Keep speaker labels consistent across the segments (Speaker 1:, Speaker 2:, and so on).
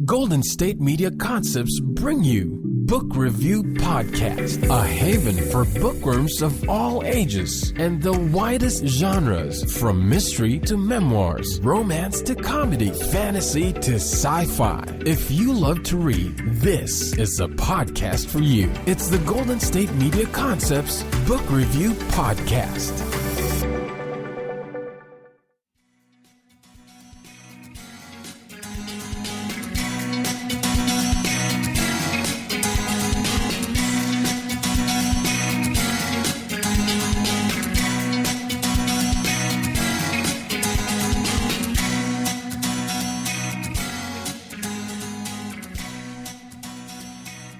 Speaker 1: Golden State Media Concepts bring you Book Review Podcast, a haven for bookworms of all ages and the widest genres, from mystery to memoirs, romance to comedy, fantasy to sci-fi. If you love to read, this is a podcast for you. It's the Golden State Media Concepts Book Review Podcast.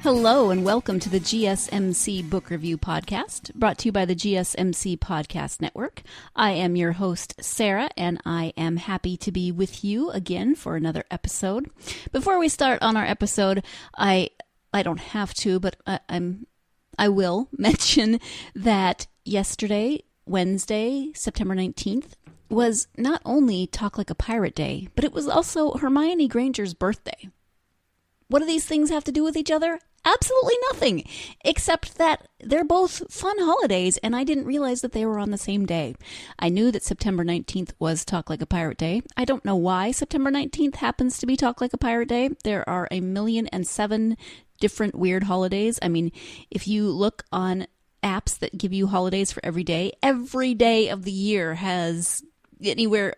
Speaker 2: Hello and welcome to the GSMC Book Review Podcast, brought to you by the GSMC Podcast Network. I am your host, Sarah, and I am happy to be with you again for another episode. Before we start on our episode, I don't have to, but I will mention that yesterday, Wednesday, September 19th, was not only Talk Like a Pirate Day, but it was also Hermione Granger's birthday. What do these things have to do with each other? Absolutely nothing, except that they're both fun holidays, and I didn't realize that they were on the same day. I knew that September 19th was Talk Like a Pirate Day. I don't know why September 19th happens to be Talk Like a Pirate Day. There are 1,000,007 different weird holidays. I mean, if you look on apps that give you holidays for every day of the year has anywhere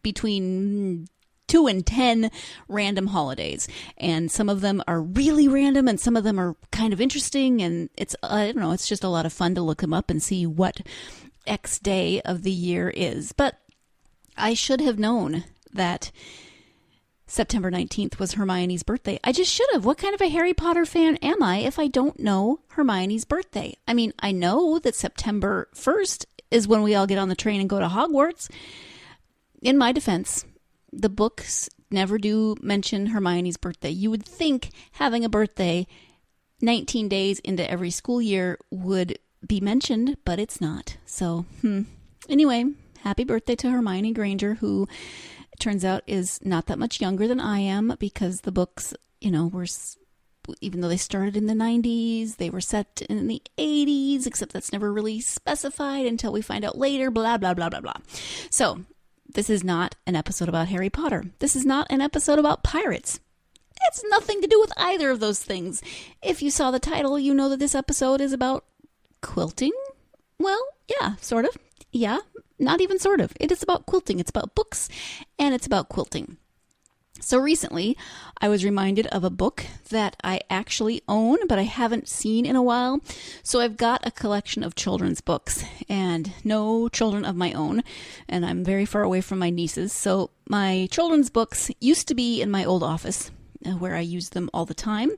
Speaker 2: between 2 and 10 random holidays, and some of them are really random and some of them are kind of interesting, and it's it's just a lot of fun to look them up and see what X day of the year is. But I should have known that September 19th was Hermione's birthday. I just should have. What kind of a Harry Potter fan am I if I don't know Hermione's birthday? I mean, I know that September 1st is when we all get on the train and go to Hogwarts. In my defense, the books never do mention Hermione's birthday. You would think having a birthday 19 days into every school year would be mentioned, but it's not. So, Anyway, happy birthday to Hermione Granger, who it turns out is not that much younger than I am, because the books, were, even though they started in the 90s, they were set in the 80s, except that's never really specified until we find out later, blah, blah, blah, blah, blah. So, this is not an episode about Harry Potter. This is not an episode about pirates. It's nothing to do with either of those things. If you saw the title, you know that this episode is about quilting. Well, yeah, sort of. Yeah, not even sort of. It is about quilting. It's about books, and it's about quilting. So recently, I was reminded of a book that I actually own, but I haven't seen in a while. So I've got a collection of children's books, and no children of my own, and I'm very far away from my nieces. So my children's books used to be in my old office, where I used them all the time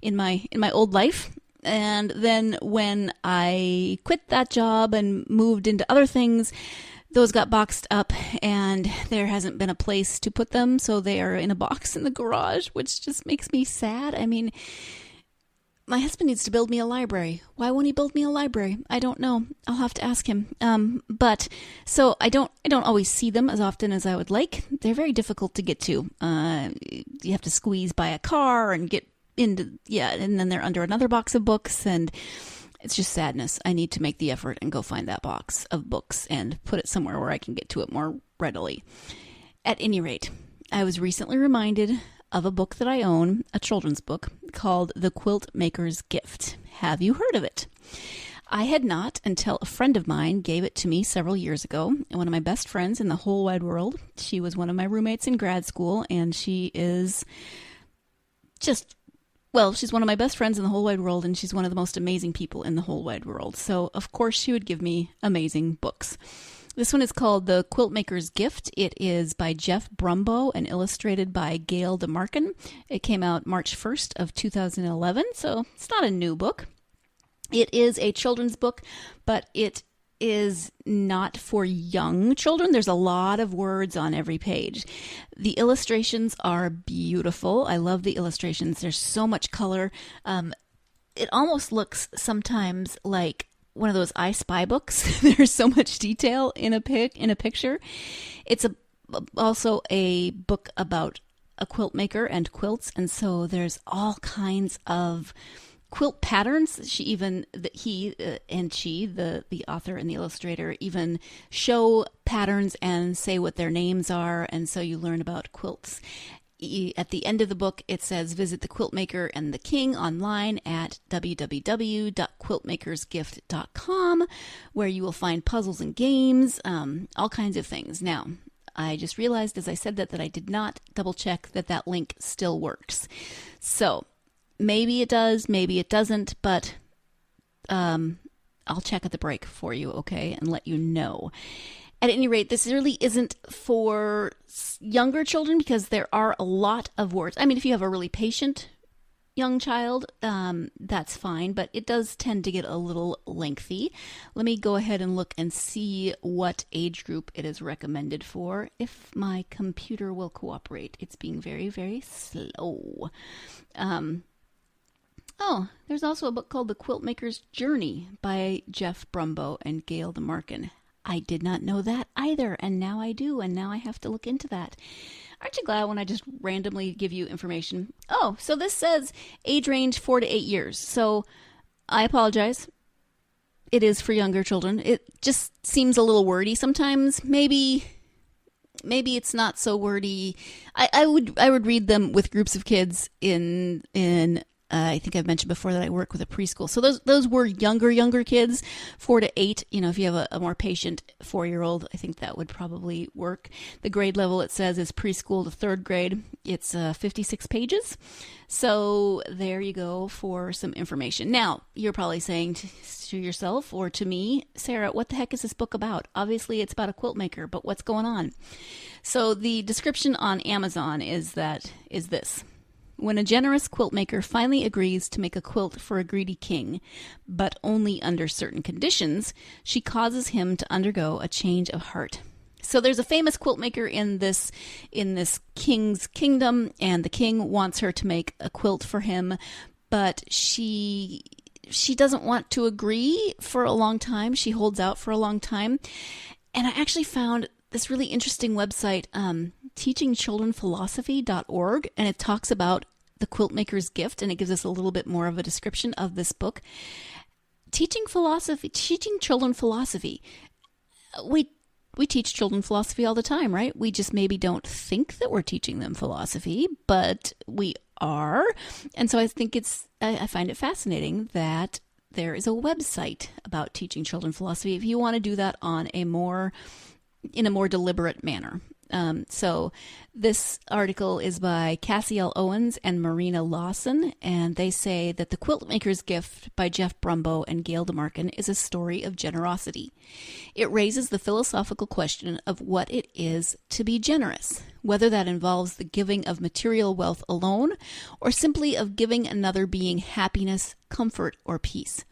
Speaker 2: in my old life. And then when I quit that job and moved into other things, those got boxed up, and there hasn't been a place to put them, so they are in a box in the garage, which just makes me sad. I mean, my husband needs to build me a library. Why won't he build me a library? I don't know. I'll have to ask him. But so I don't always see them as often as I would like. They're very difficult to get to. You have to squeeze by a car and get into, and then they're under another box of books, and it's just sadness. I need to make the effort and go find that box of books and put it somewhere where I can get to it more readily. At any rate, I was recently reminded of a book that I own, a children's book, called The Quiltmaker's Gift. Have you heard of it? I had not until a friend of mine gave it to me several years ago. One of my best friends in the whole wide world. She was one of my roommates in grad school, and she is she's one of my best friends in the whole wide world, and she's one of the most amazing people in the whole wide world. So, of course, she would give me amazing books. This one is called The Quiltmaker's Gift. It is by Jeff Brumbeau and illustrated by Gail de Marcken. It came out March 1st of 2011, so it's not a new book. It is a children's book, but it is not for young children. There's a lot of words on every page. The illustrations are beautiful. I love the illustrations. There's so much color. It almost looks sometimes like one of those I Spy books. There's so much detail in a picture. It's also a book about a quilt maker and quilts, and so there's all kinds of quilt patterns. The author and the illustrator, even show patterns and say what their names are, and so you learn about quilts. At the end of the book, it says, visit the Quiltmaker and the King online at www.quiltmakersgift.com, where you will find puzzles and games, all kinds of things. Now, I just realized as I said that I did not double check that link still works. So maybe it does, maybe it doesn't, but I'll check at the break for you, okay, and let you know. At any rate, this really isn't for younger children because there are a lot of words. I mean, if you have a really patient young child, that's fine, but it does tend to get a little lengthy. Let me go ahead and look and see what age group it is recommended for, if my computer will cooperate. It's being very, very slow. There's also a book called The Quiltmaker's Journey by Jeff Brumbeau and Gail the Marcken. I did not know that either, and now I do, and now I have to look into that. Aren't you glad when I just randomly give you information? Oh, so this says age range 4 to 8 years. So I apologize. It is for younger children. It just seems a little wordy sometimes. Maybe it's not so wordy. I would read them with groups of kids in I think I've mentioned before that I work with a preschool. So those were younger kids, 4 to 8. You know, if you have a more patient 4-year-old, I think that would probably work. The grade level, it says, is preschool to 3rd grade. It's 56 pages. So there you go for some information. Now, you're probably saying to yourself or to me, Sarah, what the heck is this book about? Obviously, it's about a quilt maker, but what's going on? So the description on Amazon is this. When a generous quilt maker finally agrees to make a quilt for a greedy king, but only under certain conditions, she causes him to undergo a change of heart. So there's a famous quilt maker in this king's kingdom, and the king wants her to make a quilt for him, but she doesn't want to agree for a long time. She holds out for a long time. And I actually found this really interesting website, teachingchildrenphilosophy.org, and it talks about the Quiltmaker's Gift, and it gives us a little bit more of a description of this book. Teaching children philosophy. We teach children philosophy all the time, right? We just maybe don't think that we're teaching them philosophy, but we are. And so I think I find it fascinating that there is a website about teaching children philosophy if you want to do that in a more deliberate manner. So this article is by Cassie L. Owens and Marina Lawson, and they say that The Quiltmaker's Gift by Jeff Brumbeau and Gail DeMarkin is a story of generosity. It raises the philosophical question of what it is to be generous, whether that involves the giving of material wealth alone or simply of giving another being happiness, comfort, or peace.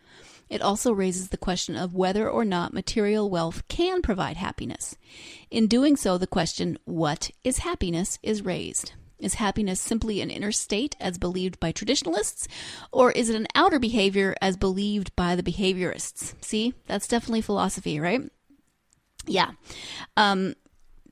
Speaker 2: It also raises the question of whether or not material wealth can provide happiness. In doing so, the question, what is happiness, is raised. Is happiness simply an inner state as believed by traditionalists, or is it an outer behavior as believed by the behaviorists? See, that's definitely philosophy, right? Yeah.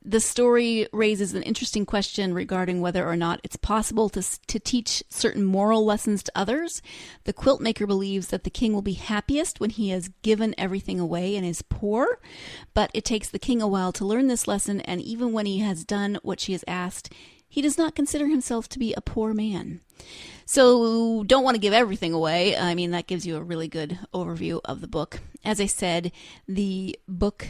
Speaker 2: The story raises an interesting question regarding whether or not it's possible to teach certain moral lessons to others. The quilt maker believes that the king will be happiest when he has given everything away and is poor, but it takes the king a while to learn this lesson, and even when he has done what she has asked, he does not consider himself to be a poor man. So don't want to give everything away. I mean, that gives you a really good overview of the book. As I said, the book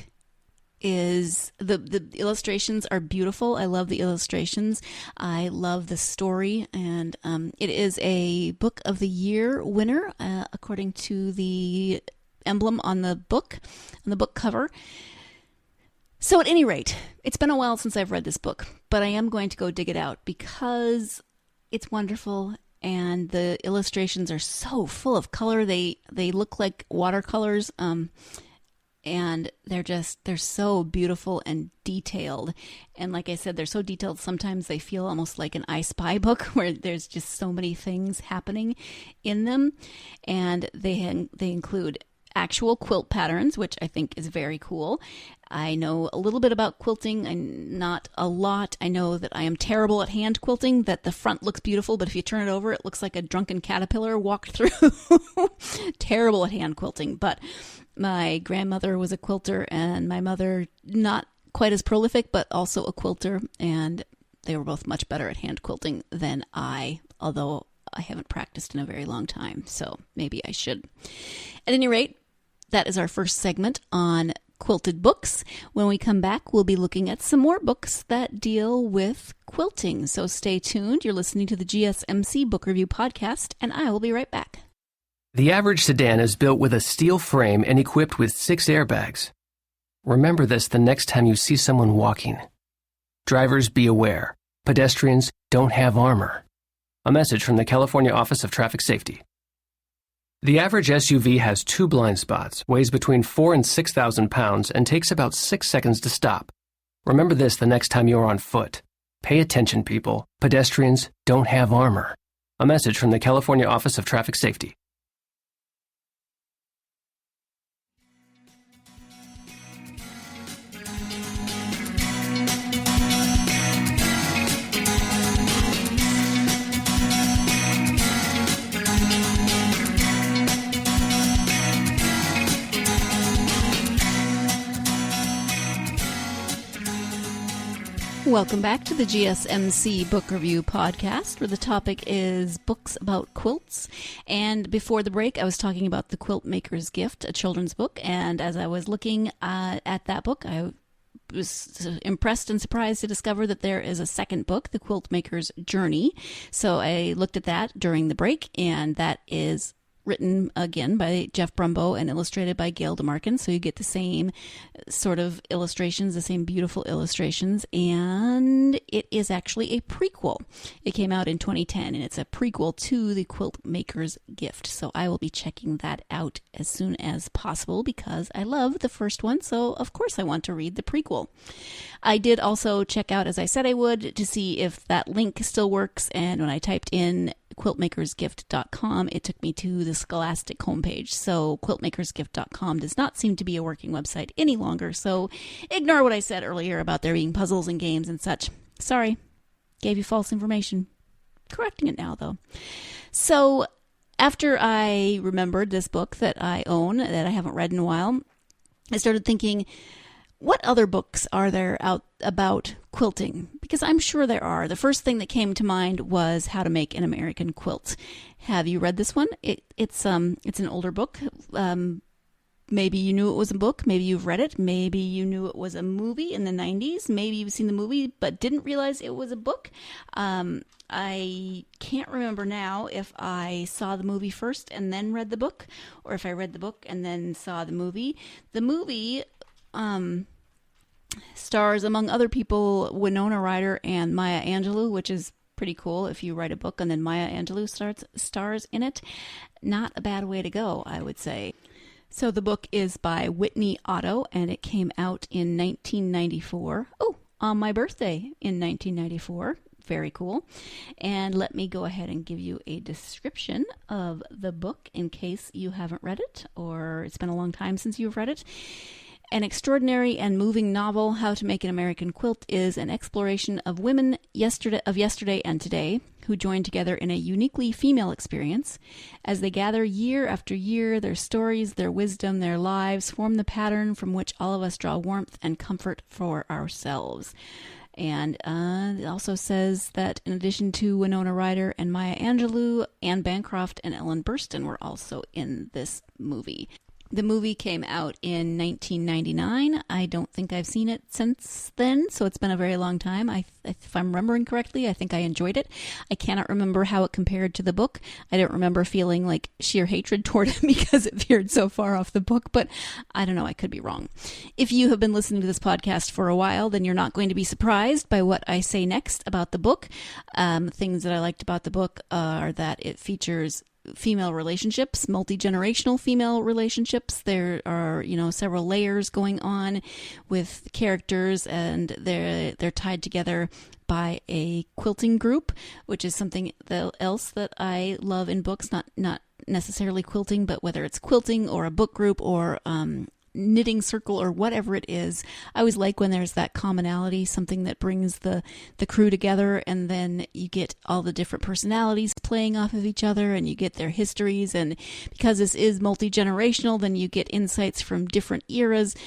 Speaker 2: is the illustrations are beautiful. I love the illustrations. I love the story, and it is a Book of the Year winner according to the emblem on the book cover. So at any rate, it's been a while since I've read this book, but I am going to go dig it out because it's wonderful. And the illustrations are so full of color. They look like watercolors. And they're so beautiful and detailed. And like I said, they're so detailed, sometimes they feel almost like an I Spy book where there's just so many things happening in them. And they include actual quilt patterns, which I think is very cool. I know a little bit about quilting and not a lot. I know that I am terrible at hand quilting, that the front looks beautiful, but if you turn it over, it looks like a drunken caterpillar walked through. Terrible at hand quilting. But my grandmother was a quilter and my mother, not quite as prolific, but also a quilter. And they were both much better at hand quilting than I, although I haven't practiced in a very long time. So maybe I should. At any rate, that is our first segment on quilted books. When we come back, we'll be looking at some more books that deal with quilting. So stay tuned. You're listening to the GSMC Book Review Podcast, and I will be right back.
Speaker 3: The average sedan is built with a steel frame and equipped with 6 airbags. Remember this the next time you see someone walking. Drivers, be aware. Pedestrians don't have armor. A message from the California Office of Traffic Safety. The average SUV has 2 blind spots, weighs between 4,000 and 6,000 pounds, and takes about 6 seconds to stop. Remember this the next time you're on foot. Pay attention, people. Pedestrians don't have armor. A message from the California Office of Traffic Safety.
Speaker 2: Welcome back to the GSMC Book Review Podcast, where the topic is books about quilts. And before the break, I was talking about The Quiltmaker's Gift, a children's book. And as I was looking at that book, I was impressed and surprised to discover that there is a second book, The Quiltmaker's Journey. So I looked at that during the break, and that is written again by Jeff Brumbeau and illustrated by Gail Marcken. So you get the same sort of illustrations, the same beautiful illustrations. And it is actually a prequel. It came out in 2010 and it's a prequel to The Quiltmaker's Gift. So I will be checking that out as soon as possible because I love the first one. So of course I want to read the prequel. I did also check out, as I said I would, to see if that link still works. And when I typed in quiltmakersgift.com, it took me to the Scholastic homepage. So quiltmakersgift.com does not seem to be a working website any longer. So ignore what I said earlier about there being puzzles and games and such. Sorry, gave you false information. Correcting it now, though. So after I remembered this book that I own, that I haven't read in a while, I started thinking, what other books are there out about quilting? Because I'm sure there are. The first thing that came to mind was How to Make an American Quilt. Have you read this one? It's an older book. Maybe you knew it was a book. Maybe you've read it. Maybe you knew it was a movie in the 90s. Maybe you've seen the movie but didn't realize it was a book. I can't remember now if I saw the movie first and then read the book, or if I read the book and then saw the movie. The movie stars, among other people, Winona Ryder and Maya Angelou, which is pretty cool if you write a book and then Maya Angelou stars in it. Not a bad way to go, I would say. So the book is by Whitney Otto, and it came out in 1994. Oh, on my birthday in 1994. Very cool. And let me go ahead and give you a description of the book in case you haven't read it or it's been a long time since you've read it. An extraordinary and moving novel, How to Make an American Quilt, is an exploration of women yesterday and today who join together in a uniquely female experience. As they gather year after year, their stories, their wisdom, their lives form the pattern from which all of us draw warmth and comfort for ourselves. And it also says that in addition to Winona Ryder and Maya Angelou, Anne Bancroft and Ellen Burstyn were also in this movie. The movie came out in 1999. I don't think I've seen it since then, so it's been a very long time. If I'm remembering correctly, I think I enjoyed it. I cannot remember how it compared to the book. I don't remember feeling like sheer hatred toward it because it veered so far off the book, but I don't know, I could be wrong. If you have been listening to this podcast for a while, then you're not going to be surprised by what I say next about the book. Things that I liked about the book are that it features female relationships, multi-generational female relationships. There are, several layers going on with characters, and they're tied together by a quilting group, which is something else that I love in books. Not necessarily quilting, but whether it's quilting or a book group or knitting circle or whatever it is, I always like when there's that commonality, something that brings the crew together, and then you get all the different personalities playing off of each other, and you get their histories, and because this is multi-generational, then you get insights from different eras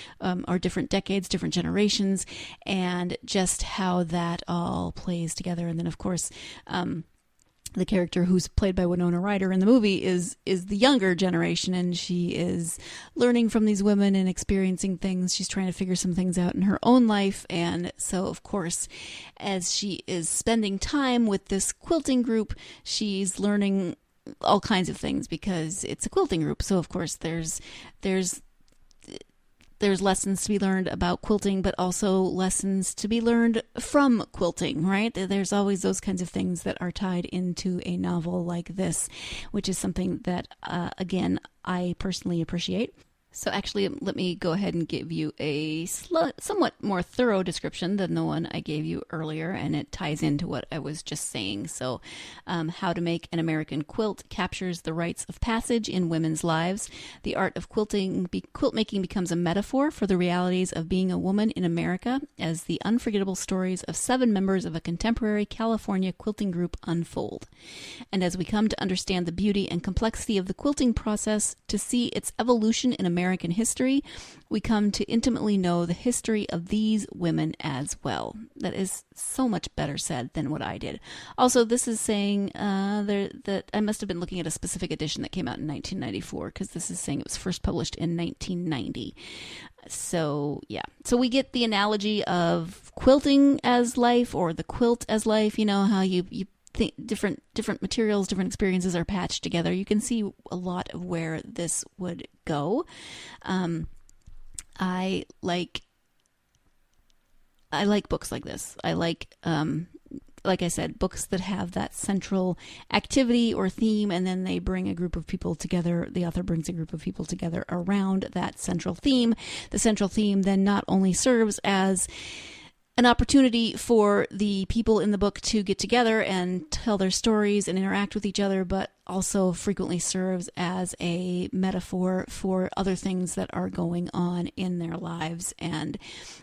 Speaker 2: or different decades, different generations, and just how that all plays together. And then of course the character who's played by Winona Ryder in the movie is the younger generation, and she is learning from these women and experiencing things. She's trying to figure some things out in her own life. And so, of course, as she is spending time with this quilting group, she's learning all kinds of things because it's a quilting group. So, of course, there's lessons to be learned about quilting, but also lessons to be learned from quilting, right? There's always those kinds of things that are tied into a novel like this, which is something that, again, I personally appreciate. So actually, let me go ahead and give you a somewhat more thorough description than the one I gave you earlier, and it ties into what I was just saying. So, How to Make an American Quilt captures the rites of passage in women's lives. The art of quilt making becomes a metaphor for the realities of being a woman in America as the unforgettable stories of 7 members of a contemporary California quilting group unfold. And as we come to understand the beauty and complexity of the quilting process, to see its evolution in American history, we come to intimately know the history of these women as well. That is so much better said than what I did. Also, this is saying that I must have been looking at a specific edition that came out in 1994, because this is saying it was first published in 1990. So, yeah. So we get the analogy of quilting as life, or the quilt as life, how you think different materials, different experiences are patched together. You can see a lot of where this would go. I like books like this. I like I said, books that have that central activity or theme, and then they bring a group of people together. The author brings a group of people together around that central theme. The central theme then not only serves as an opportunity for the people in the book to get together and tell their stories and interact with each other, but also frequently serves as a metaphor for other things that are going on in their lives. And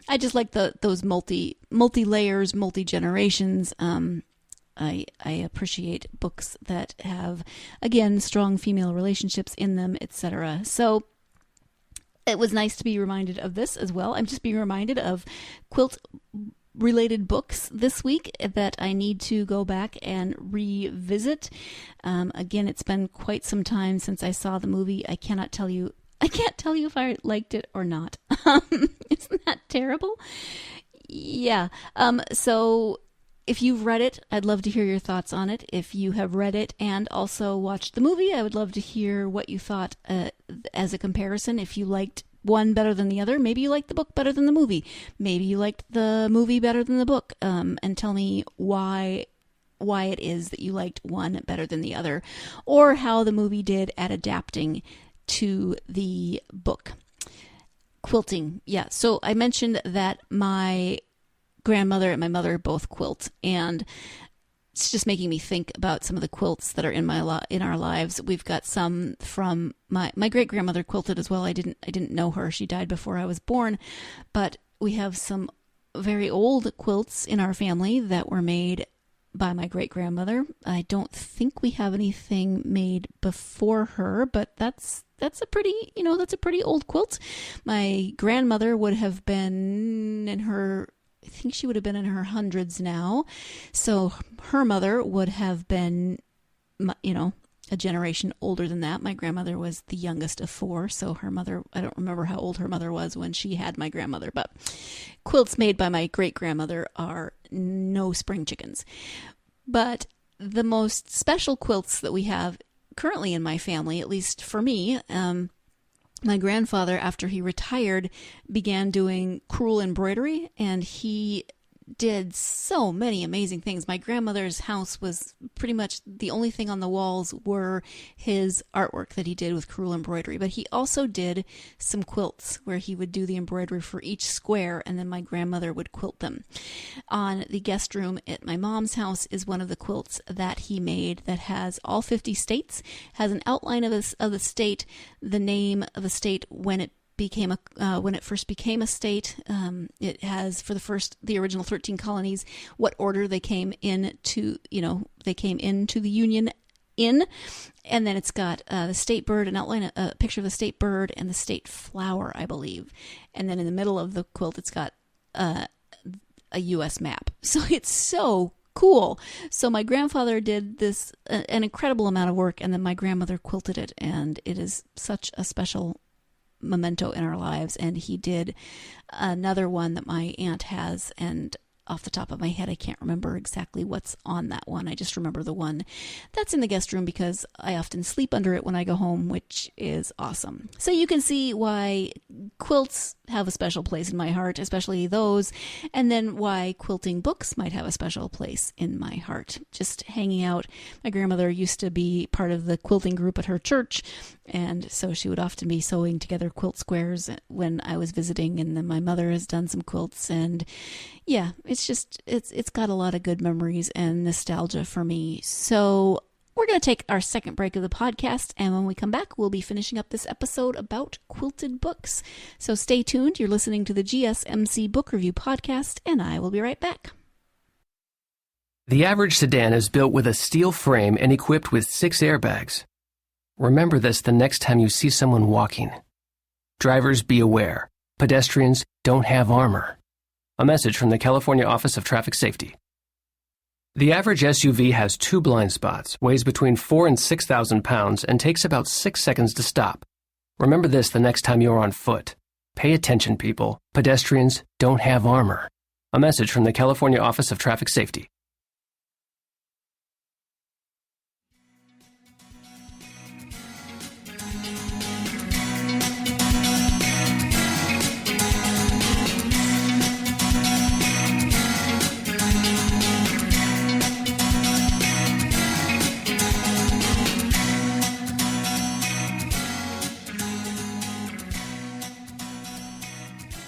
Speaker 2: I just like those multi-layers, multi-generations. I appreciate books that have, again, strong female relationships in them, etc. So it was nice to be reminded of this as well. I'm just being reminded of quilt-related books this week that I need to go back and revisit. Again, it's been quite some time since I saw the movie. I can't tell you if I liked it or not. Isn't that terrible? Yeah. So if you've read it, I'd love to hear your thoughts on it. If you have read it and also watched the movie, I would love to hear what you thought as a comparison. If you liked one better than the other, maybe you liked the book better than the movie. Maybe you liked the movie better than the book, and tell me why it is that you liked one better than the other, or how the movie did at adapting to the book. Quilting. Yeah, so I mentioned that my grandmother and my mother both quilt, and it's just making me think about some of the quilts that are in our lives. We've got some from my great grandmother quilted as well. I didn't know her; she died before I was born, but we have some very old quilts in our family that were made by my great grandmother. I don't think we have anything made before her, but that's a pretty old quilt. My grandmother would have been I think she would have been in her hundreds now. So her mother would have been, a generation older than that. My grandmother was the youngest of 4. So her mother, I don't remember how old her mother was when she had my grandmother, but quilts made by my great grandmother are no spring chickens. But the most special quilts that we have currently in my family, at least for me, my grandfather, after he retired, began doing crewel embroidery, and he did so many amazing things. My grandmother's house was pretty much the only thing on the walls were his artwork that he did with crewel embroidery. But he also did some quilts where he would do the embroidery for each square, and then my grandmother would quilt them. On the guest room at my mom's house is one of the quilts that he made that has all 50 states, has an outline of the state, the name of the state when it first became a state. It has for the original 13 colonies, what order they came into the Union in, and then it's got the state bird, an outline, a picture of the state bird and the state flower, I believe, and then in the middle of the quilt it's got a U.S. map. So it's so cool. So my grandfather did this an incredible amount of work, and then my grandmother quilted it, and it is such a special memento in our lives. And he did another one that my aunt has, and off the top of my head I can't remember exactly what's on that one. I just remember the one that's in the guest room because I often sleep under it when I go home, which is awesome. So you can see why quilts have a special place in my heart, especially those, and then why quilting books might have a special place in my heart. Just hanging out. My grandmother used to be part of the quilting group at her church, and so she would often be sewing together quilt squares when I was visiting, and then my mother has done some quilts, and yeah, it's got a lot of good memories and nostalgia for me. So we're going to take our second break of the podcast, and when we come back, we'll be finishing up this episode about quilted books. So stay tuned. You're listening to the GSMC Book Review Podcast, and I will be right back.
Speaker 3: The average sedan is built with a steel frame and equipped with 6 airbags. Remember this the next time you see someone walking. Drivers, be aware. Pedestrians don't have armor. A message from the California Office of Traffic Safety. The average SUV has 2 blind spots, weighs between 4,000 and 6,000 pounds, and takes about 6 seconds to stop. Remember this the next time you're on foot. Pay attention, people. Pedestrians don't have armor. A message from the California Office of Traffic Safety.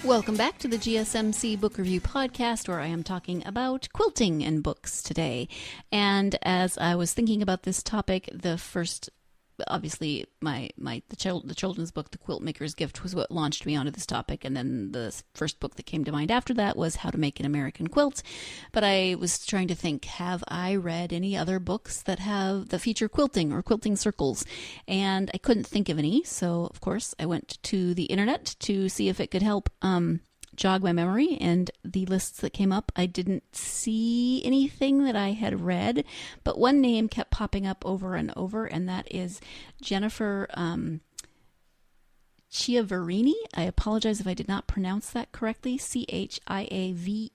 Speaker 2: Welcome back to the GSMC Book Review Podcast, where I am talking about quilting and books today. And as I was thinking about this topic, obviously the children's book, The Quiltmaker's Gift, was what launched me onto this topic, and then the first book that came to mind after that was How to Make an American Quilt. But I was trying to think, have I read any other books that feature quilting or quilting circles? And I couldn't think of any, so of course I went to the internet to see if it could help jog my memory, and the lists that came up, I didn't see anything that I had read, but one name kept popping up over and over, and that is Jennifer Chiaverini. I apologize if I did not pronounce that correctly. Chiaverini.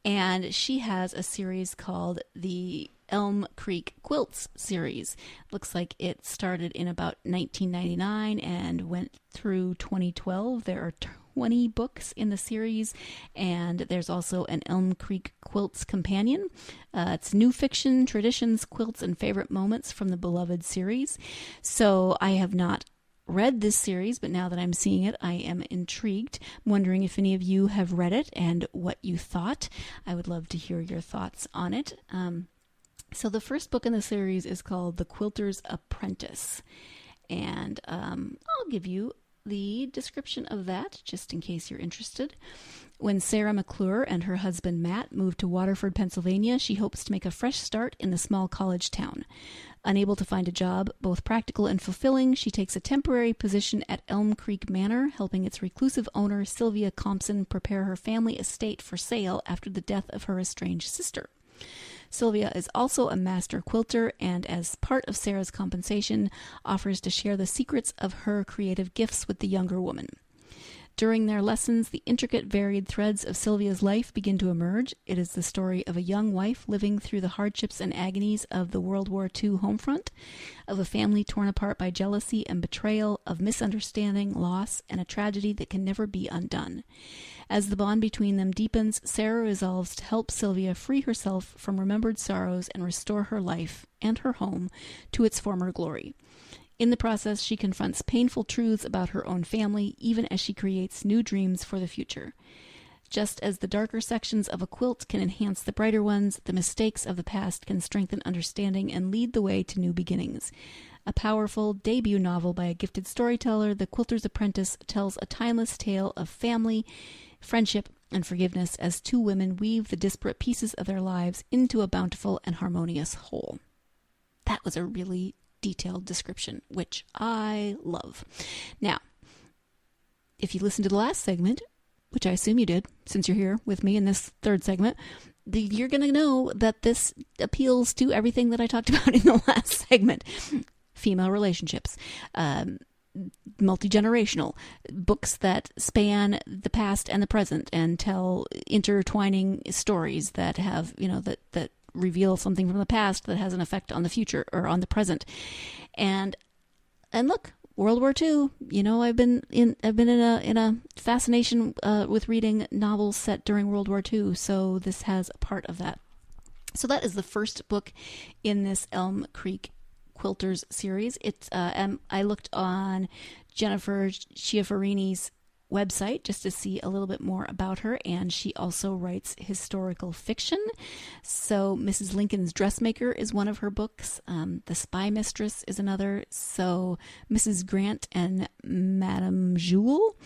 Speaker 2: And she has a series called the Elm Creek Quilts series. Looks like it started in about 1999 and went through 2012. There are 20 books in the series, and there's also an Elm Creek Quilts companion. It's new fiction, traditions, quilts, and favorite moments from the beloved series. So I have not read this series, but now that I'm seeing it, I am intrigued. I'm wondering if any of you have read it and what you thought. I would love to hear your thoughts on it. So the first book in the series is called The Quilter's Apprentice, and I'll give you the description of that just in case you're interested. When Sarah McClure and her husband Matt moved to Waterford, Pennsylvania, she hopes to make a fresh start in the small college town. Unable to find a job, both practical and fulfilling, she takes a temporary position at Elm Creek Manor, helping its reclusive owner, Sylvia Compson, prepare her family estate for sale after the death of her estranged sister. Sylvia is also a master quilter, and as part of Sarah's compensation, offers to share the secrets of her creative gifts with the younger woman. During their lessons, the intricate, varied threads of Sylvia's life begin to emerge. It is the story of a young wife living through the hardships and agonies of the World War II home front, of a family torn apart by jealousy and betrayal, of misunderstanding, loss, and a tragedy that can never be undone. As the bond between them deepens, Sarah resolves to help Sylvia free herself from remembered sorrows and restore her life and her home to its former glory. In the process, she confronts painful truths about her own family, even as she creates new dreams for the future. Just as the darker sections of a quilt can enhance the brighter ones, the mistakes of the past can strengthen understanding and lead the way to new beginnings. A powerful debut novel by a gifted storyteller, The Quilter's Apprentice tells a timeless tale of family, friendship, and forgiveness as two women weave the disparate pieces of their lives into a bountiful and harmonious whole. That was a really detailed description, which I love. Now, if you listened to the last segment, which I assume you did, since you're here with me in this third segment, you're going to know that this appeals to everything that I talked about in the last segment. Female relationships, multi-generational, books that span the past and the present and tell intertwining stories that have, that reveal something from the past that has an effect on the future or on the present. And look, World War II, I've been in a fascination with reading novels set during World War II, so this has a part of that. So that is the first book in this Elm Creek Quilters series. I looked on Jennifer Chiaverini's website just to see a little bit more about her, and she also writes historical fiction. So Mrs. Lincoln's Dressmaker is one of her books. The Spy Mistress is another. So Mrs. Grant and Madame Jewel.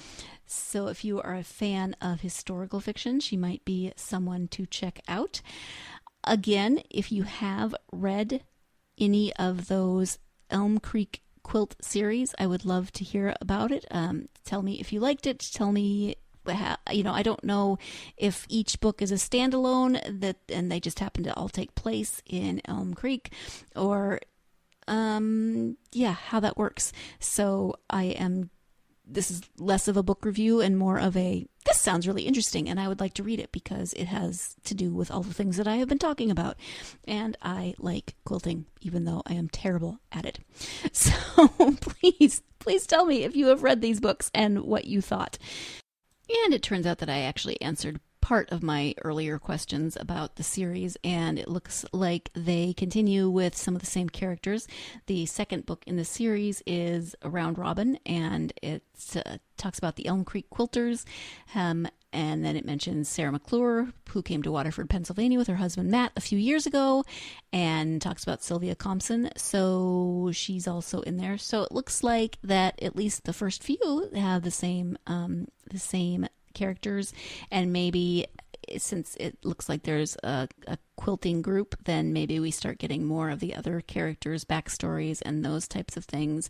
Speaker 2: So if you are a fan of historical fiction, she might be someone to check out. Again, if you have read any of those Elm Creek Quilt series, I would love to hear about it. Tell me if you liked it. Tell me, I don't know if each book is a standalone and they just happen to all take place in Elm Creek, or how that works. So this is less of a book review and more of this sounds really interesting and I would like to read it because it has to do with all the things that I have been talking about. And I like quilting, even though I am terrible at it. So please tell me if you have read these books and what you thought. And it turns out that I actually answered part of my earlier questions about the series, and it looks like they continue with some of the same characters. The second book in the series is a round robin, and it talks about the Elm Creek Quilters, and then it mentions Sarah McClure, who came to Waterford, Pennsylvania with her husband Matt a few years ago, and talks about Sylvia Compson, so she's also in there. So it looks like that at least the first few have the same characters, and maybe since it looks like there's a quilting group, then maybe we start getting more of the other characters' backstories and those types of things.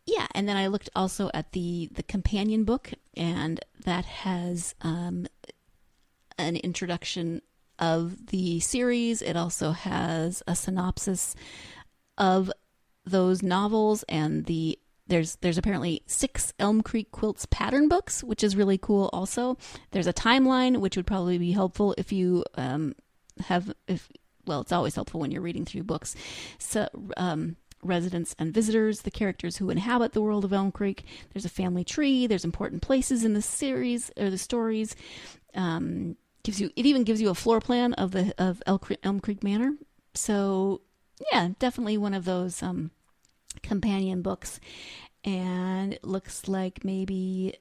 Speaker 2: Yeah, and then I looked also at the companion book, and that has an introduction of the series. It also has a synopsis of those novels, and there's apparently 6 Elm Creek Quilts pattern books, which is really cool also. There's a timeline, which would probably be helpful if you it's always helpful when you're reading through books. So, residents and visitors, the characters who inhabit the world of Elm Creek. There's a family tree. There's important places in the series or the stories. It even gives you a floor plan of Elm Creek Manor. So yeah, definitely one of those companion books, and it looks like maybe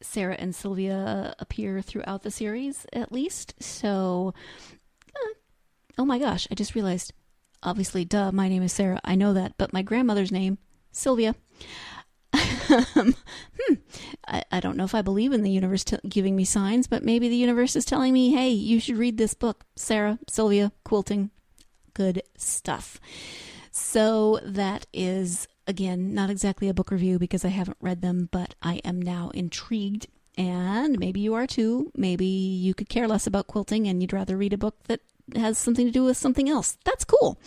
Speaker 2: Sarah and Sylvia appear throughout the series at least. So oh my gosh, I just realized, obviously, my name is Sarah, I know that, but my grandmother's name, Sylvia. I don't know if I believe in the universe giving me signs, but maybe the universe is telling me, hey, you should read this book. Sarah, Sylvia, quilting, good stuff. So that is, again, not exactly a book review because I haven't read them, but I am now intrigued, and maybe you are too. Maybe you could care less about quilting and you'd rather read a book that has something to do with something else. That's cool.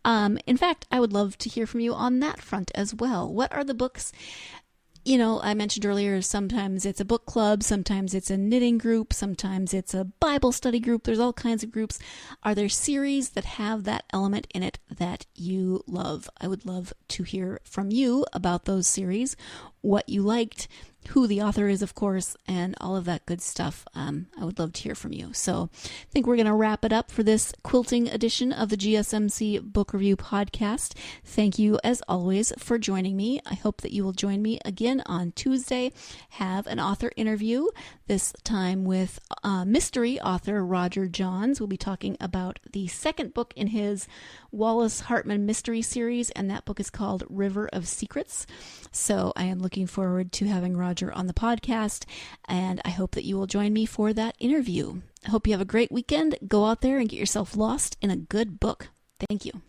Speaker 2: In fact, I would love to hear from you on that front as well. What are the books I mentioned earlier, sometimes it's a book club, sometimes it's a knitting group, sometimes it's a Bible study group. There's all kinds of groups. Are there series that have that element in it that you love? I would love to hear from you about those series, what you liked, who the author is, of course, and all of that good stuff. I would love to hear from you. So I think we're going to wrap it up for this quilting edition of the GSMC Book Review Podcast. Thank you, as always, for joining me. I hope that you will join me again on Tuesday. Have an author interview, this time with mystery author Roger Johns. We'll be talking about the second book in his Wallace Hartman mystery series, and that book is called River of Secrets. So I am looking forward to having Roger on the podcast, and I hope that you will join me for that interview. I hope you have a great weekend. Go out there and get yourself lost in a good book. Thank you.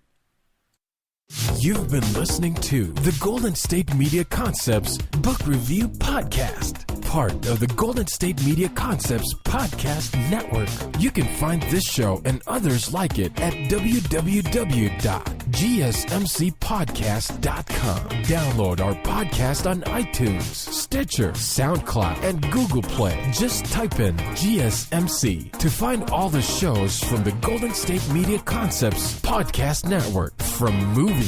Speaker 1: You've been listening to the Golden State Media Concepts Book Review Podcast, part of the Golden State Media Concepts Podcast Network. You can find this show and others like it at www.gsmcpodcast.com. Download our podcast on iTunes, Stitcher, SoundCloud, and Google Play. Just type in GSMC to find all the shows from the Golden State Media Concepts Podcast Network, from movies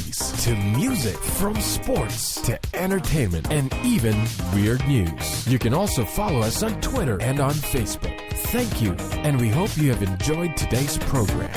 Speaker 1: to music, from sports to entertainment, and even weird news. You can also follow us on Twitter and on Facebook. Thank you, and we hope you have enjoyed today's program.